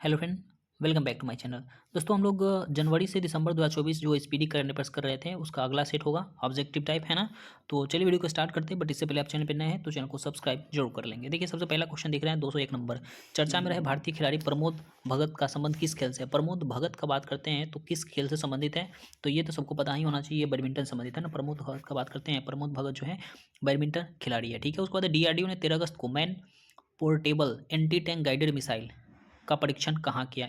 Hello friend, welcome back to my channel. दोस्तों हम लोग जनवरी से दिसंबर 2024 जो एसपीडी करंट अफेयर्स कर रहे थे उसका अगला सेट होगा ऑब्जेक्टिव टाइप, है ना। तो चलिए वीडियो को स्टार्ट करते हैं, बट इससे पहले आप चैनल पर नए हैं तो चैनल को सब्सक्राइब जरूर कर लेंगे। देखिए सबसे पहला क्वेश्चन दिख रहा है 201 नंबर। चर्चा में रहे भारतीय खिलाड़ी प्रमोद भगत का संबंध किस खेल से है। प्रमोद भगत का बात करते हैं तो किस खेल से संबंधित है, तो ये तो सबको पता ही होना चाहिए, बैडमिंटन संबंधित है ना। प्रमोद भगत का बात करते हैं, प्रमोद भगत जो है बैडमिंटन खिलाड़ी है, ठीक है। उसके बाद डीआरडीओ ने 13 अगस्त को man portable anti tank guided missile का परीक्षण कहाँ किया।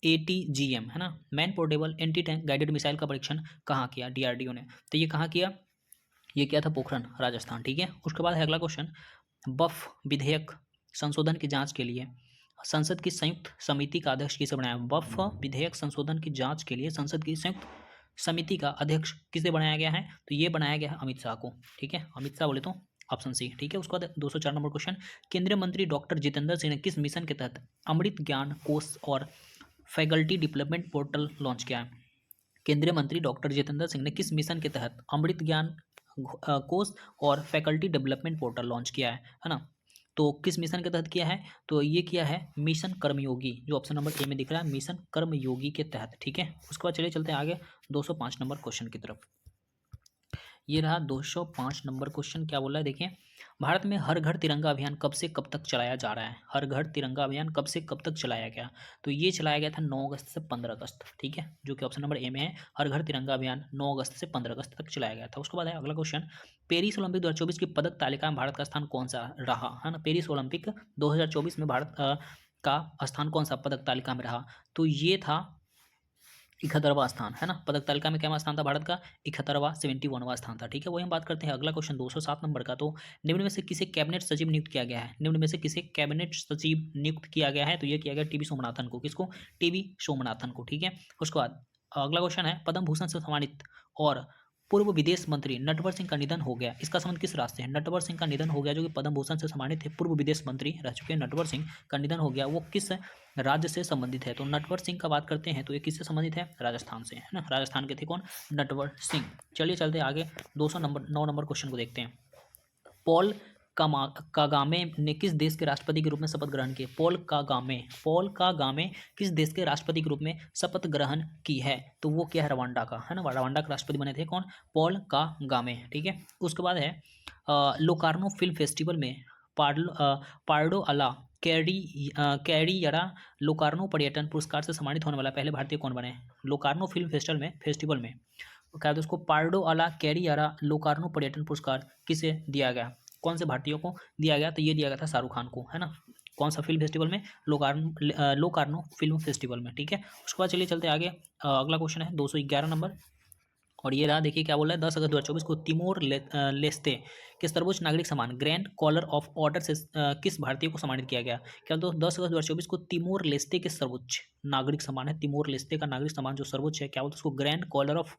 ATGM है ना, man portable anti tank guided missile का परीक्षण कहाँ किया डीआरडीओ ने, तो ये कहाँ किया, ये किया था पोखरण राजस्थान, ठीक है। उसके बाद है अगला क्वेश्चन, बफ विधेयक संशोधन की जांच के लिए संसद की संयुक्त समिति का अध्यक्ष किसे बनाया। बफ विधेयक संशोधन की जांच के लिए संसद की संयुक्त समिति का अध्यक्ष किसे बनाया गया है, तो ये बनाया गया है अमित शाह को, ठीक है। अमित शाह बोले तो ऑप्शन सी, ठीक है। उसके बाद 204 नंबर क्वेश्चन, केंद्रीय मंत्री डॉक्टर जितेंद्र सिंह ने किस मिशन के तहत अमृत ज्ञान कोष और फैकल्टी डेवलपमेंट पोर्टल लॉन्च किया है। केंद्रीय मंत्री डॉक्टर जितेंद्र सिंह ने किस मिशन के तहत अमृत ज्ञान कोष और फैकल्टी डेवलपमेंट पोर्टल लॉन्च किया है ना। तो किस मिशन के तहत किया है, तो ये किया है मिशन कर्मयोगी, जो ऑप्शन नंबर ए में दिख रहा है, मिशन कर्मयोगी के तहत, ठीक है। उसके बाद चलिए चलते हैं आगे 205 नंबर क्वेश्चन की तरफ। ये रहा 205 नंबर क्वेश्चन, क्या बोला है देखिए, भारत में हर घर तिरंगा अभियान कब से कब तक चलाया जा रहा है। हर घर तिरंगा अभियान कब से कब तक चलाया गया, तो ये चलाया गया था 9 अगस्त से 15 अगस्त, ठीक है, जो कि ऑप्शन नंबर ए में है। हर घर तिरंगा अभियान 9 अगस्त से 15 अगस्त तक चलाया गया था। उसके बाद है अगला क्वेश्चन, पेरिस ओलंपिक 2024 की पदक तालिका में भारत का स्थान कौन सा रहा, है ना। पेरिस ओलंपिक 2024 में भारत का स्थान कौन सा पदक तालिका में रहा, तो ये था 71वां स्थान, है ना। पदक तालिका में क्या स्थान था भारत का, 71वां 71वां स्थान था, ठीक है। वही हम बात करते हैं अगला क्वेश्चन 207 नंबर का, तो निम्न में से किसे कैबिनेट सचिव नियुक्त किया गया है। निम्न में से किसे कैबिनेट सचिव नियुक्त किया गया है, तो ये किया गया टीवी सोमनाथन को, किसको, टीवी सोमनाथन को, ठीक है। उसके बाद अगला क्वेश्चन है, पद्म भूषण से सम्मानित और पूर्व विदेश मंत्री नटवर सिंह का निधन हो गया, इसका संबंध किस राज्य से है। नटवर सिंह का निधन हो गया, जो कि पद्म भूषण से सम्मानित थे, पूर्व विदेश मंत्री रह चुके हैं नटवर सिंह का निधन हो गया, वो किस राज्य से संबंधित है। तो नटवर सिंह का बात करते हैं तो ये किससे संबंधित है, राजस्थान से, है ना। राजस्थान के थे कौन, नटवर सिंह। चलिए चलते आगे 9 नंबर क्वेश्चन को देखते हैं। पॉल कागामे ने किस देश के राष्ट्रपति के रूप में शपथ ग्रहण की। पॉल कागामे किस देश के राष्ट्रपति के रूप में शपथ ग्रहण की है, तो वो क्या है, रवांडा का, है ना। रवांडा के राष्ट्रपति बने थे कौन, पॉल कागामे, ठीक है। उसके बाद है लोकार्नो फिल्म फेस्टिवल में पार्डो अला कैरियरा लोकार्नो पर्यटन पुरस्कार से सम्मानित होने वाला पहले भारतीय कौन बने। लोकार्नो फिल्म फेस्टिवल में क्या था, उसको पार्डो अला कैरियरा लोकार्नो पर्यटन पुरस्कार किसे दिया गया, कौन से भारतीयों को दिया गया, तो ये दिया गया था शाहरुख खान को, है ना। कौन सा फिल्म फेस्टिवल में, लोकार्नो फिल्म फेस्टिवल में, ठीक है। उसके बाद चलिए चलते आगे अगला क्वेश्चन है 211 नंबर, और ये रहा देखिए क्या बोल रहा है, 10 अगस्त 2024 को तिमोर लेस्ते के सर्वोच्च नागरिक सम्मान ग्रैंड कॉलर ऑफ ऑर्डर से किस भारतीय को सम्मानित किया गया। क्या, तो 10 अगस्त 2024 को तिमोर लेस्ते के सर्वोच्च नागरिक सम्मान है, तिमोर लेस्ते का नागरिक सम्मान जो सर्वोच्च है, क्या बोलते हैं उसको, ग्रैंड कॉलर ऑफ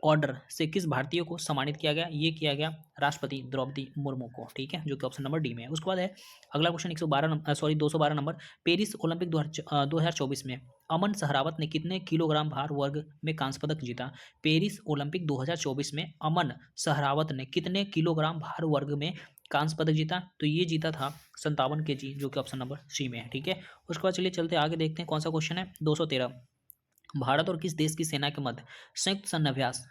ऑर्डर से किस भारतीय को सम्मानित किया गया, ये किया गया राष्ट्रपति द्रौपदी मुर्मू को, ठीक है, जो कि ऑप्शन नंबर डी में है। उसके बाद है अगला क्वेश्चन 212 नंबर, पेरिस ओलंपिक 2024 में अमन सहरावत ने कितने किलोग्राम भार वर्ग में कांस्य पदक जीता। पेरिस ओलंपिक 2024 में अमन सहरावत ने कितने किलोग्राम भार वर्ग में कांस्य पदक जीता, तो ये जीता था 57 kg, जो कि ऑप्शन नंबर सी में है, ठीक है। उसके बाद चलिए चलते आगे देखते हैं कौन सा क्वेश्चन है 213, भारत और किस देश की सेना के मध्य संयुक्त सैन्य अभ्यास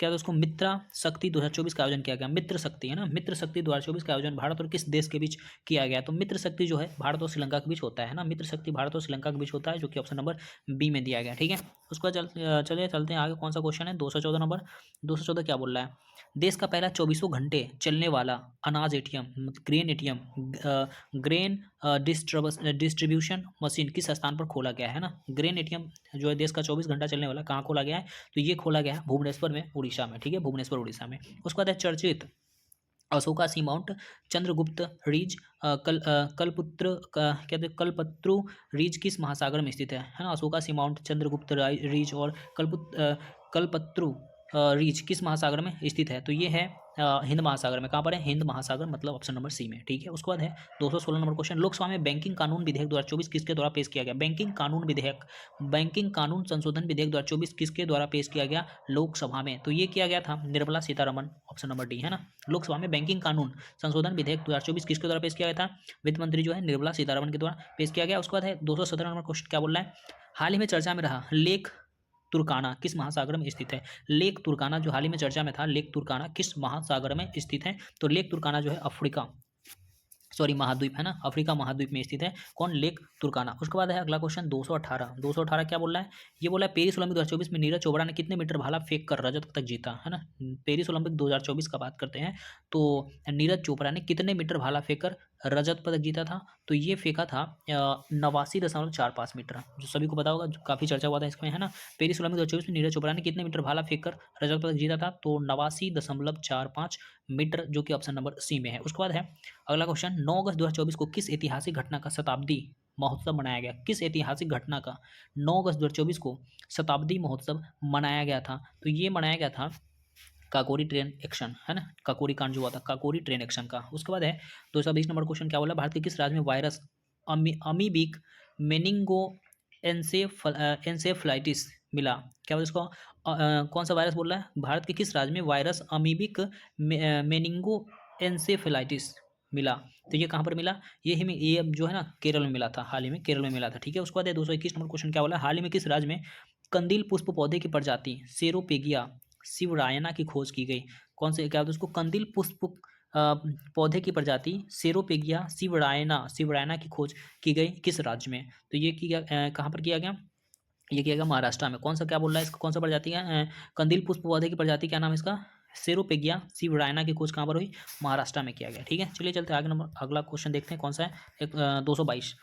क्या था उसको, मित्रा शक्ति 2024 का आयोजन किया गया। मित्र शक्ति, है ना, मित्र शक्ति 2024 का आयोजन भारत और किस देश के बीच किया गया, तो मित्र शक्ति जो है भारत और श्रीलंका के बीच होता है ना। मित्र शक्ति भारत और श्रीलंका के बीच होता है, जो कि ऑप्शन नंबर बी में दिया गया, ठीक है। उसके बाद चलिए चलते हैं आगे कौन सा क्वेश्चन है 214 नंबर। 214 क्या बोल रहा है, देश का पहला 24 घंटे चलने वाला अनाज एटीएम ग्रेन डिस्ट्रीब्यूशन मशीन किस स्थान पर खोला गया है ना। ग्रेन एटीएम जो है देश का 24 घंटा चलने वाला, कहाँ खोला गया है, तो ये खोला गया है भुवनेश्वर में, उड़ीसा में, ठीक है, भुवनेश्वर उड़ीसा में। उसके बाद है चर्चित अशोका सी माउंट चंद्रगुप्त रिज कलपुत्र कहते कल्पत्रु रिज किस महासागर में स्थित है ना। अशोका सी माउंट चंद्रगुप्त रिज और कल्पत्रु रीच किस महासागर में स्थित है? तो ये है हिंद महासागर में। कहाँ पर है? हिंद महासागर, मतलब ऑप्शन नंबर सी में। ठीक है, उसके बाद है 216 नंबर क्वेश्चन, लोकसभा में बैंकिंग कानून विधेयक 2024 किसके द्वारा पेश किया गया? बैंकिंग कानून विधेयक, बैंकिंग कानून संशोधन विधेयक 2024 किसके द्वारा पेश किया गया लोकसभा में? तो ये किया गया था Nirmala Sitharaman, option number D है ना। लोकसभा में बैंकिंग कानून संशोधन विधेयक 2024 किसके द्वारा पेश किया गया था? वित्त मंत्री जो है निर्मला सीतारमण के द्वारा पेश किया गया। उसके बाद है 217 नंबर क्वेश्चन, क्या बोल रहा है? हाल ही में चर्चा में रहा लेक तुर्काना किस महासागर में स्थित है? लेक तुर्काना जो हाल ही में चर्चा में था, लेक तुर्काना किस महासागर में स्थित है? तो लेक तुर्काना जो है अफ्रीका, सॉरी महाद्वीप है ना, अफ्रीका महाद्वीप में स्थित है। कौन? लेक तुर्काना। उसके बाद है अगला क्वेश्चन 218 क्या बोल रहा है? ये बोला है पेरिस ओलंपिक 2024 में नीरज चोपड़ा ने कितने मीटर भाला फेंक कर रजत पदक जीता, है ना। पेरिस ओलंपिक 2024 का बात करते हैं, तो नीरज चोपड़ा ने कितने मीटर भाला फेंक कर रजत पदक जीता था? तो ये फेंका था 89.45 मीटर, जो सभी को पता होगा, काफ़ी चर्चा हुआ था इसमें, है ना। पेरिस ओलंपिक 2024 में नीरज चोपड़ा ने कितने मीटर भाला फेंक कर रजत पदक जीता था? तो 89.45 मीटर, जो कि ऑप्शन नंबर सी में है। उसके बाद है अगला क्वेश्चन 9 अगस्त 2024 को किस ऐतिहासिक घटना का शताब्दी महोत्सव मनाया गया? किस ऐतिहासिक घटना का 9 अगस्त 2024 को शताब्दी महोत्सव मनाया गया था? तो ये मनाया गया था काकोरी ट्रेन एक्शन, है ना, काकोरी कांड जो हुआ था, काकोरी ट्रेन एक्शन का। उसके बाद है 220 नंबर क्वेश्चन, क्या बोला? भारत के किस राज्य में वायरस अमीबिक मेनिंगो एनसेफ्लाइटिस मिला? क्या बोला इसको? कौन सा वायरस बोल रहा है? भारत के किस राज्य में वायरस अमीबिक मेनिंगो एनसेफ्लाइटिस मिला? तो ये कहाँ पर मिला? ये जो है ना केरल में मिला था, हाल ही में केरल में मिला था। ठीक है, उसके बाद है 221 नंबर क्वेश्चन, क्या बोला? हाल ही में किस राज्य में कंदील पुष्प पौधे की प्रजाति सेरोपेगिया शिवरायना की खोज की गई? कौन से, क्या बोलते हैं उसको? कंदील पुष्प पौधे की प्रजाति सेरोपेगिया शिवरायना की खोज की गई किस राज्य में? तो ये किया कहाँ पर किया गया? ये किया गया महाराष्ट्र में। कौन सा, क्या बोल रहा है इसका? कौन सा प्रजाति है? कंदील पुष्प पौधे की प्रजाति, क्या नाम है इसका? सेरोपेगिया शिवरायना की खोज कहाँ पर हुई? महाराष्ट्र में किया गया। ठीक है, चलिए चलते आगे, नंबर अगला क्वेश्चन देखते हैं कौन सा है। 222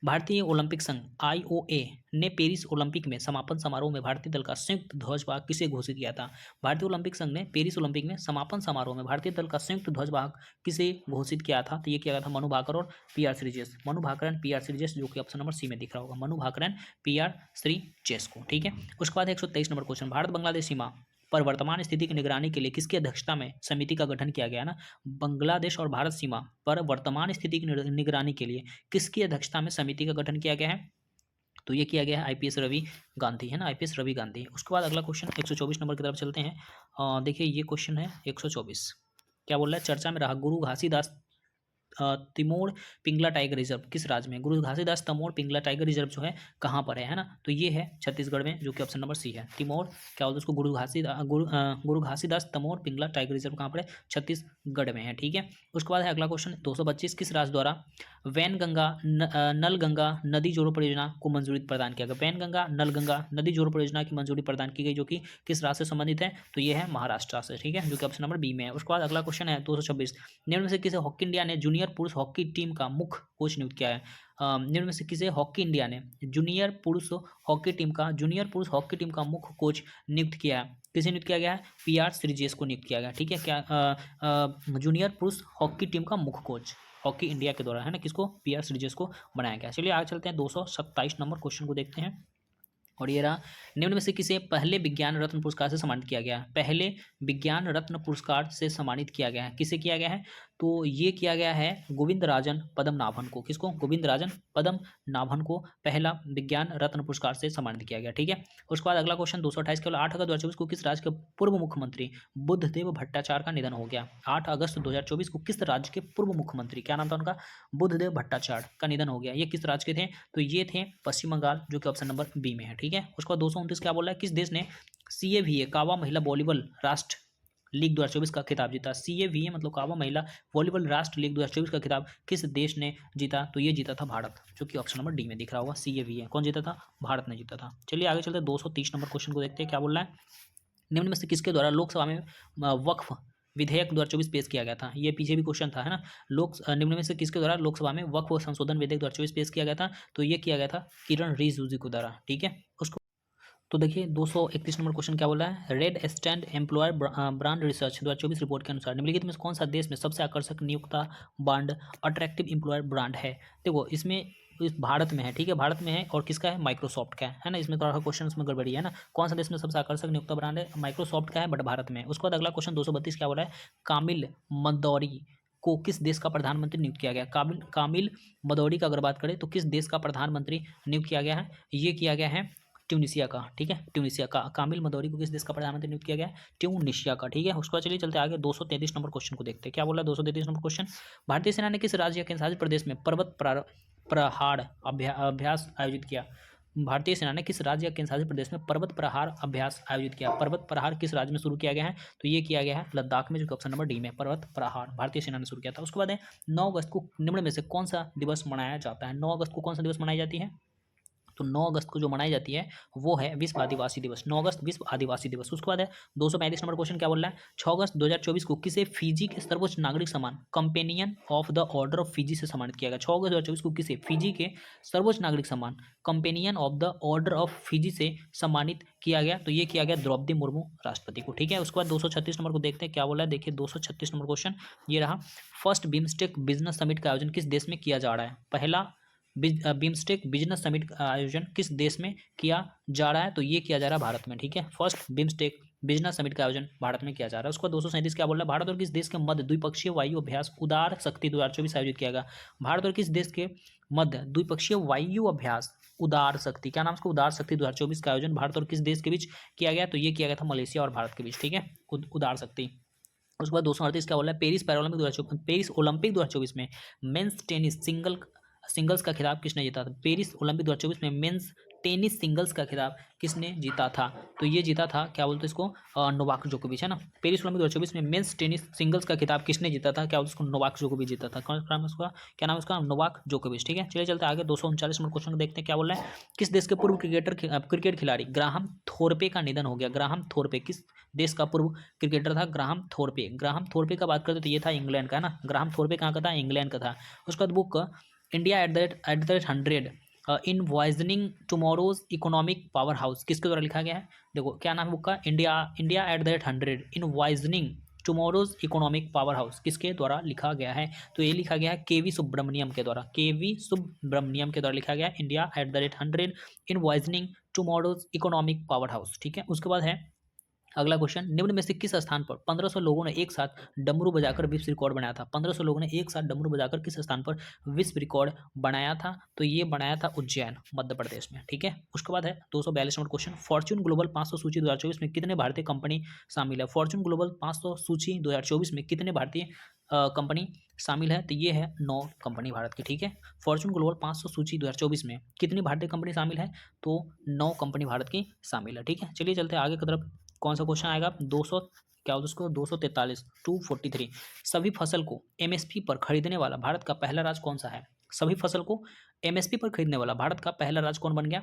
भारतीय ओलंपिक संघ IOA ने पेरिस ओलंपिक में समापन समारोह में भारतीय दल का संयुक्त ध्वजवाहक किसे घोषित किया था? भारतीय ओलंपिक संघ ने पेरिस ओलंपिक में समापन समारोह में भारतीय दल का संयुक्त ध्वजवाहक किसे घोषित किया था? तो ये किया गया था मनु भाकर और PR Sreejesh, Manu Bhaker and PR Sreejesh, जो कि ऑप्शन नंबर सी में दिख रहा होगा, मनु भाकर एंड PR श्रीजेश को। ठीक है, उसके बाद 123 नंबर क्वेश्चन, भारत बांग्लादेश सीमा पर वर्तमान स्थिति की निगरानी के लिए किसकी अध्यक्षता में समिति का गठन किया गया? ना, बांग्लादेश और भारत सीमा पर वर्तमान स्थिति की निगरानी के लिए किसकी अध्यक्षता में समिति का गठन किया गया है? तो ये किया गया है IPS रवि गांधी, है ना, IPS रवि गांधी। उसके बाद अगला क्वेश्चन 124 नंबर की तरफ चलते हैं। देखिए ये क्वेश्चन है 124, क्या बोल रहा है? चर्चा में रहा गुरु घासीदास तिमोर पिंगला टाइगर रिजर्व किस राज्य में? गुरु घासीदास तमोर पिंगला टाइगर रिजर्व जो है कहाँ पर है ना? तो ये है छत्तीसगढ़ में, जो कि ऑप्शन नंबर सी है। तिमोर, क्या बोलते हैं उसको? गुरु घासीदास तमोर पिंगला टाइगर रिजर्व कहाँ पर है? छत्तीसगढ़ में है। ठीक है, उसके बाद है अगला क्वेश्चन 225, किस राज्य द्वारा वैन गंगा नल गंगा नदी जोड़ो परियोजना को मंजूरी प्रदान किया गया? वैन गंगा नल गंगा नदी जोड़ो परियोजना की मंजूरी प्रदान की गई, जो कि किस राज्य से संबंधित है? तो ये है महाराष्ट्र से। ठीक है, जो कि ऑप्शन नंबर बी में है। उसके बाद अगला क्वेश्चन है 226, निम्न में से किसे हॉकी इंडिया ने जूनियर पुरुष हॉकी टीम का मुख्य कोच नियुक्त किया है? निम्न में से किसे हॉकी इंडिया ने जूनियर पुरुष हॉकी टीम का मुख्य कोच नियुक्त किया है? किसे नियुक्त किया गया है? PR श्रीजेश को नियुक्त किया गया। ठीक है, क्या जूनियर पुरुष हॉकी टीम का मुख्य कोच हॉकी इंडिया के द्वारा, है ना, किसको? PR श्रीजेश को बनाया गया। चलिए आगे चलते हैं, 227 नंबर क्वेश्चन को देखते हैं, और ये रहा, निम्न में से किसे पहले विज्ञान रत्न पुरस्कार से सम्मानित किया गया है? पहले विज्ञान रत्न पुरस्कार से सम्मानित किया गया है, किसे किया गया है? तो ये किया गया है गोविंदराजन पद्मनाभन को। किसको? गोविंदराजन पद्मनाभन को पहला विज्ञान रत्न पुरस्कार से सम्मानित किया गया। ठीक है, उसके बाद अगला क्वेश्चन 228, केवल 8 अगस्त 2024 को किस राज्य के पूर्व मुख्यमंत्री बुद्धदेव भट्टाचार्य का निधन हो गया? 8 अगस्त 2024 को किस राज्य के पूर्व मुख्यमंत्री, क्या नाम था उनका? बुद्धदेव भट्टाचार्य का निधन हो गया। ये किस राज्य के थे? तो ये थे पश्चिम बंगाल, जो कि ऑप्शन नंबर बी में है। ठीक है, उसके बाद 229 क्या बोल रहा है? किस देश ने CAVA कावा महिला वॉलीबॉल राष्ट्र लीग 2024 का खिताब जीता? CAVA मतलब कावा महिला वॉलीबॉल राष्ट्र लीग 2024 का खिताब किस देश ने जीता? तो ये जीता था भारत, जो कि ऑप्शन नंबर डी में दिख रहा होगा। CAVA कौन जीता था? भारत ने जीता था। चलिए आगे चलते 230 नंबर क्वेश्चन को देखते हैं, क्या बोल रहा है? निम्न में से किसके द्वारा लोकसभा में वक्फ विधेयक 2024 पेश किया गया था? ये पीछे भी क्वेश्चन था, है ना। निम्न में से किसके द्वारा लोकसभा में वक्फ संशोधन विधेयक 2024 पेश किया गया था? तो ये किया गया था किरण रिजिजू के द्वारा। ठीक है, उसको तो देखिए 231 नंबर क्वेश्चन क्या बोला है? Red stand employer brand research 2024 report के अनुसार निम्नलिखित में कौन सा देश में सबसे आकर्षक नियोक्ता बांड अट्रैक्टिव एम्प्लॉयर ब्रांड है? देखो इसमें इस भारत में है, ठीक है, भारत में है। और किसका है? माइक्रोसॉफ्ट का है ना। इसमें थोड़ा सा क्वेश्चन में गड़बड़ी है ना। कौन सा देश में सबसे आकर्षक नियोक्ता ब्रांड है? माइक्रोसॉफ्ट का है, बट भारत में है। उसके बाद अगला क्वेश्चन 232 क्या बोला है? कामिल मंदौरी को किस देश का प्रधानमंत्री नियुक्त किया गया? कामिल मदौरी का अगर बात करें तो किस देश का प्रधानमंत्री नियुक्त किया गया है? ये किया गया है ट्यूनिसिया का, ठीक है, ट्यूनिसिया का। कामिल मदौरी को किस देश का प्रधानमंत्री नियुक्त किया गया है? ट्यूनिसिया का, ठीक है। उसके बाद चलिए चलते आगे 233 नंबर क्वेश्चन को देखते हैं। क्या बोला 233 नंबर क्वेश्चन? भारतीय सेना ने किस राज्य या केंद्रशासित प्रदेश में पर्वत प्रहार अभ्यास आयोजित किया? भारतीय सेना ने किस राज्य या केंद्रशासित प्रदेश में पर्वत प्रहार अभ्यास आयोजित किया? पर्वत प्रहार किस राज्य में शुरू किया गया है? तो ये किया गया है लद्दाख में, जो कि ऑप्शन नंबर डी में पर्वत प्रहार भारतीय सेना ने शुरू किया था। उसके बाद है 9 अगस्त को निम्न में से कौन सा दिवस मनाया जाता है? 9 अगस्त को कौन सा दिवस मनाई जाती है? तो 9 अगस्त को जो मनाई जाती है वो है विश्व आदिवासी दिवस। 9 अगस्त विश्व आदिवासी दिवस। उसके बाद है 235 नंबर क्वेश्चन क्या बोल रहा है? 6 अगस्त 2024 को किसे फिजी के सर्वोच्च नागरिक सम्मान companion of the order of Fiji से सम्मानित किया गया? 6 अगस्त 2024 को किसे फिजी के सर्वोच्च नागरिक सम्मान companion of the order of Fiji से सम्मानित किया गया? तो ये किया गया द्रौपदी मुर्मू राष्ट्रपति को, ठीक है। उसके बाद 236 नंबर को देखते हैं क्या बोला है। देखिए 236 नंबर क्वेश्चन ये रहा। फर्स्ट बिम्स्टेक बिजनेस समिट का आयोजन किस देश में किया जा रहा है? पहला बिम्स्टेक बिजनेस समिट का आयोजन किस देश में किया जा रहा है? तो ये किया जा रहा है भारत में, ठीक है। फर्स्ट बिम्स्टेक बिजनेस समिट का आयोजन भारत में किया जा रहा है। उसको 237 क्या बोल रहा है? भारत और किस देश के मध्य द्विपक्षीय वायु अभ्यास उदार शक्ति 2024 आयोजित किया गया? भारत और किस देश के मध्य द्विपक्षीय वायु अभ्यास उदार शक्ति, क्या नाम? उसको उदार शक्ति 2024 का आयोजन भारत और किस देश के बीच किया गया? तो ये किया गया था मलेशिया और भारत के बीच, ठीक है, उदार शक्ति। उसके बाद 238 क्या बोला है? पेरिस ओलंपिक 2024 में मेंस टेनिस सिंगल्स का खिताब किसने जीता था? पेरिस ओलंपिक 2024 में मेंस टेनिस सिंगल्स का खिताब किसने जीता था? तो ये जीता था, क्या बोलते हैं इसको, नोवाक जोकोविच, है ना। पेरिस ओलंपिक 2024 में मेंस टेनिस सिंगल्स का खिताब किसने जीता था? क्या बोलते हैं उसको, नोवाक जोकोविच जीता था। कौन नाम है उसका? क्या नाम है उसका? नोवाक जोकोविच, ठीक है। चलिए चलते आगे 239 नंबर क्वेश्चन देखते हैं क्या बोल रहा है। किस देश के पूर्व क्रिकेट खिलाड़ी ग्राहम थोरपे का निधन हो गया? ग्राहम थोरपे किस देश का पूर्व क्रिकेटर था? ग्राहम थोरपे। ग्राहम थोरपे का बात करते तो ये था इंग्लैंड का, है ना। ग्राहम थोरपे कहाँ का था? इंग्लैंड का था। उसके बाद book India at the rate 100 envisioning tomorrow's economic power house किसके द्वारा लिखा गया है? देखो क्या नाम है बुक का? India at the rate 100 envisioning tomorrow's economic power house किसके द्वारा लिखा गया है? तो ये लिखा गया है केवी सुब्रमण्यम के द्वारा। केवी सुब्रमण्यम के द्वारा लिखा गया है India at the rate 100 envisioning tomorrow's economic power house, ठीक है। उसके बाद है अगला क्वेश्चन, निम्न में से किस स्थान पर 1500 लोगों ने एक साथ डमरू बजाकर विश्व रिकॉर्ड बनाया था? 1500 लोगों ने एक साथ डमरू बजाकर किस स्थान पर विश्व रिकॉर्ड बनाया था? तो ये बनाया था उज्जैन मध्य प्रदेश में, ठीक है। उसके बाद है 242 नंबर क्वेश्चन, फॉर्च्यून ग्लोबल 500 सूची 2024 में कितने भारतीय कंपनी शामिल है? फॉर्च्यून ग्लोबल 500 सूची 2024 में कितने भारतीय कंपनी शामिल है? तो ये है 9 कंपनी भारत की, ठीक है। फॉर्च्यून ग्लोबल 500 सूची 2024 में कितनी भारतीय कंपनी शामिल है? तो 9 कंपनी भारत की शामिल है, ठीक है। चलिए चलते आगे की तरफ। कौन सा क्वेश्चन आएगा? 200 क्या होता है उसको, 243 243। सभी फसल को एमएसपी पर खरीदने वाला भारत का पहला राज्य कौन सा है? सभी फसल को एमएसपी पर खरीदने वाला भारत का पहला राज्य कौन बन गया?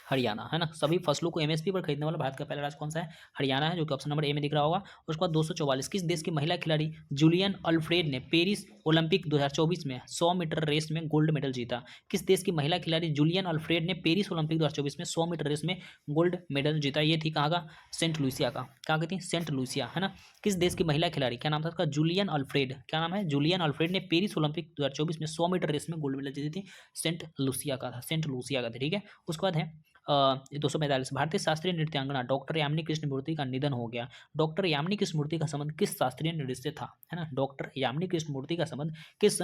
हरियाणा, है ना। सभी फसलों को एमएसपी पर खरीदने वाला भारत का पहला राज्य कौन सा है? हरियाणा है, जो कि ऑप्शन नंबर ए में दिख रहा होगा। उसके बाद 244, किस देश की महिला खिलाड़ी जूलियन अल्फ्रेड ने पेरिस ओलंपिक 2024 में 100 मीटर रेस में गोल्ड मेडल जीता? किस देश की महिला खिलाड़ी जूलियन अल्फ्रेड ने पेरिस ओलंपिक 2024 में 100 मीटर रेस में गोल्ड मेडल जीता? ये थी कहाँ का? सेंट लुसिया का। कहाँ की थी? सेंट लुसिया, है ना। किस देश की महिला खिलाड़ी, क्या नाम था उसका? Julien Alfred. क्या नाम है? जूलियन अल्फ्रेड ने पेरिस ओलंपिक 2024 में 100 मीटर रेस में गोल्ड मेडल जीती थी? सेंट लुसिया का था, सेंट लुसिया का था, ठीक है। उसके बाद है 245, भारतीय शास्त्रीय नृत्यांगना डॉक्टर यामिनी कृष्णमूर्ति का निधन हो गया। डॉक्टर यामिनी कृष्णमूर्ति का संबंध किस शास्त्रीय नृत्य से था? है ना। डॉक्टर यामिनी कृष्णमूर्ति का संबंध किस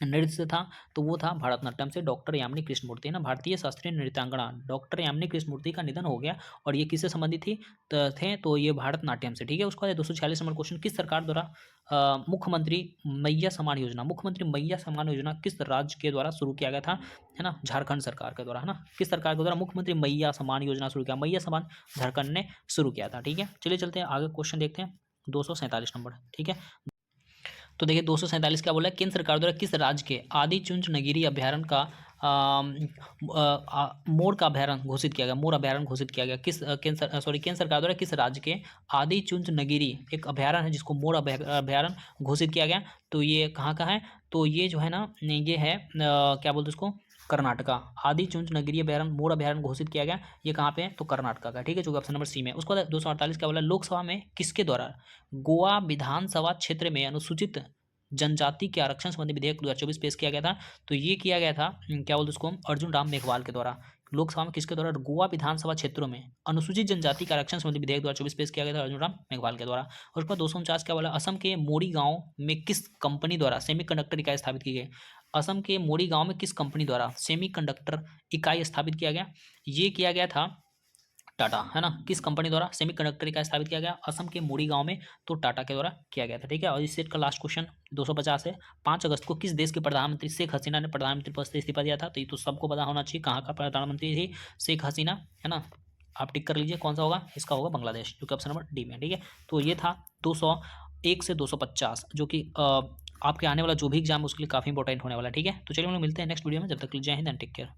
नृत्य से था? तो वो था भारतनाट्यम से। डॉक्टर यामिनी कृष्णमूर्ति, ना, भारतीय शास्त्रीय नृत्यांगना डॉक्टर यामिनी कृष्णमूर्ति का निधन हो गया, और ये किससे संबंधित थी थे? तो ये भारतनाट्यम से, ठीक है। उसका 246 नंबर क्वेश्चन, किस सरकार द्वारा मुख्यमंत्री मैया सम्मान योजना, मुख्यमंत्री मैया सम्मान योजना किस राज्य के द्वारा शुरू किया गया था? है ना, झारखंड सरकार के द्वारा, है ना। किस सरकार के द्वारा मुख्यमंत्री मैया सम्मान योजना शुरू किया? मैया सम्मान झारखंड ने शुरू किया था, ठीक है। चलिए चलते हैं आगे, क्वेश्चन देखते हैं 247 नंबर, ठीक है। तो देखिए 247 क्या बोला है, केंद्र सरकार द्वारा किस राज्य के आदिचुंचनगिरी अभ्यारण्य का मोर का अभ्यारण्य घोषित किया गया? मोर अभ्यारण्य घोषित किया गया किस केंद्र सरकार द्वारा किस राज्य के आदिचुंचनगिरी एक अभ्यारण्य है जिसको मोर अभ्यारण्य घोषित किया गया? तो ये कहाँ का है? तो ये जो है ना, ये है क्या बोलते उसको, कर्नाटका। आदिचुंचनगिरी अभ्यारण्य मोर अभ्यारण्य घोषित किया गया, ये कहाँ पे है? तो कर्नाटका का, ठीक है, जो कि ऑप्शन नंबर सी में। उसके बाद 248 क्या बोला, लोकसभा में किसके द्वारा गोवा विधानसभा क्षेत्र में अनुसूचित जनजाति के आरक्षण संबंधी विधेयक 2024 पेश किया गया था। तो ये किया गया था क्या बोलते हैं उसको हम, अर्जुन राम मेघवाल के द्वारा। लोकसभा में किसके द्वारा, गोवा विधानसभा क्षेत्रों में अनुसूचित जनजाति के आरक्षण संबंधी विधेयक 2024 पेश किया गया था अर्जुन राम मेघवाल के द्वारा। और उसके बाद 249 क्या बोला, असम के मोरी गांव में किस कंपनी द्वारा सेमीकंडक्टर इकाई स्थापित की गई। असम के मोरी गांव में किस कंपनी द्वारा सेमीकंडक्टर इकाई स्थापित किया गया, ये किया गया था टाटा, है ना। किस कंपनी द्वारा सेमीकंडक्टर इकाई स्थापित किया गया, असम के मोरी गांव में, तो टाटा के द्वारा किया गया था, ठीक है। और इस सेट का लास्ट क्वेश्चन 250 है। 5 अगस्त को किस देश के प्रधानमंत्री शेख हसीना ने प्रधानमंत्री पद से इस्तीफा दिया था, तो ये तो सबको पता होना चाहिए, कहाँ का प्रधानमंत्री थी शेख हसीना, है ना। आप टिक कर लीजिए कौन सा होगा, इसका होगा बांग्लादेश, जो कि ऑप्शन नंबर डी में, ठीक है। तो ये था 201 से 250, जो कि आपके आने वाला जो भी एग्जाम है उसके लिए काफ़ी इंपॉर्टेंट होने वाला है, ठीक है। तो चलिए हम लोग मिलते हैं नेक्स्ट वीडियो में, जब तक के लिए जय हिंद एंड टेक केयर।